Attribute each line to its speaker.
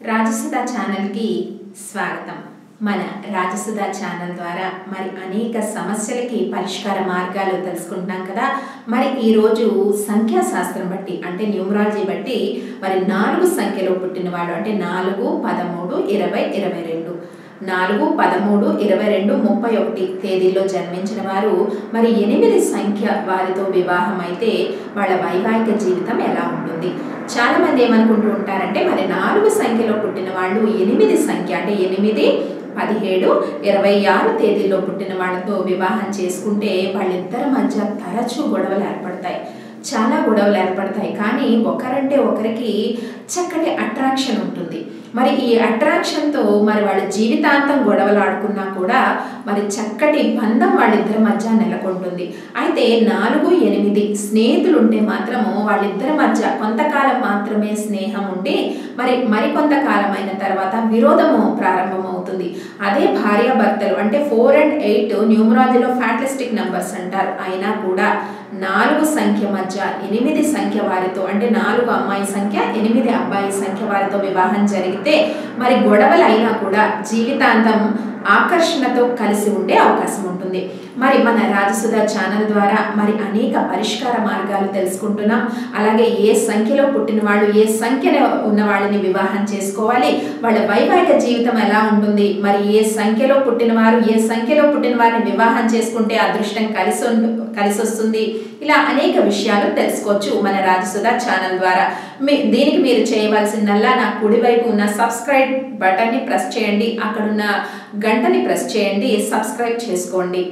Speaker 1: రాజసుధా ఛానల్కి స్వాగతం. మన రాజసుధా ఛానల్ ద్వారా మరి అనేక సమస్యలకి పరిష్కార మార్గాలు తెలుసుకుంటున్నాం కదా. మరి ఈరోజు సంఖ్యాశాస్త్రం బట్టి అంటే న్యూమరాలజీ బట్టి మరి 4 సంఖ్యలో పుట్టినవాడు అంటే 4, 13, 20, 22 4, 13, 22, 31 తేదీల్లో జన్మించిన వారు మరి 8 సంఖ్య వారితో వివాహం అయితే వాళ్ళ వైవాహిక జీవితం ఎలా ఉంటుంది? చాలా మంది ఏమనుకుంటూ ఉంటారంటే మరి 4 సంఖ్యలో పుట్టిన వాళ్ళు 8 సంఖ్య అంటే 8, 17, 26 తేదీల్లో పుట్టిన వాళ్ళతో వివాహం చేసుకుంటే వాళ్ళిద్దరి మధ్య తరచూ గొడవలు ఏర్పడతాయి, చాలా గొడవలు ఏర్పడతాయి. కానీ ఒకరంటే ఒకరికి చక్కటి అట్రాక్షన్ ఉంటుంది. మరి ఈ అట్రాక్షన్తో మరి వాళ్ళ జీవితాంతం గొడవలు ఆడుకున్నా కూడా మరి చక్కటి బంధం వాళ్ళిద్దరి మధ్య నెలకొంటుంది. అయితే 4, 8 స్నేహితులు ఉంటే మాత్రము వాళ్ళిద్దరి మధ్య కొంతకాలం మాత్రమే స్నేహం ఉండి మరికొంతకాలం అయిన తర్వాత విరోధము ప్రారంభమవుతుంది. అదే భార్యాభర్తలు అంటే 4 and 8 న్యూమరాలజీలో ఫ్యాంటాస్టిక్ నంబర్స్ అంటారు. అయినా కూడా 4 సంఖ్య మధ్య 8 సంఖ్య వారితో అంటే 4 అమ్మాయి సంఖ్య 8 అబ్బాయి సంఖ్య వారితో వివాహం జరిగితే మరి గొడవలు అయినా కూడా జీవితాంతం ఆకర్షణతో కలిసి ఉండే అవకాశం ఉంటుంది. మరి మన రాజసుధా ఛానల్ ద్వారా మరి అనేక పరిష్కార మార్గాలు తెలుసుకుంటున్నాం. అలాగే ఏ సంఖ్యలో పుట్టిన వాళ్ళు ఏ సంఖ్యలో ఉన్న వాళ్ళని వివాహం చేసుకోవాలి, వాళ్ళ వైవాహిక జీవితం ఎలా ఉంటుంది, మరి ఏ సంఖ్యలో పుట్టిన వారు ఏ సంఖ్యలో పుట్టిన వారిని వివాహం చేసుకుంటే అదృష్టం కలిసి వస్తుంది, ఇలా అనేక విషయాలు తెలుసుకోవచ్చు మన రాజసుధా ఛానల్ ద్వారా. దీనికి మీరు చేయవలసిందల్లా నా కుడివైపు ఉన్న సబ్స్క్రైబ్ బటన్ని ప్రెస్ చేయండి, అక్కడున్న గంటని ప్రెస్ చేయండి, సబ్స్క్రైబ్ చేసుకోండి.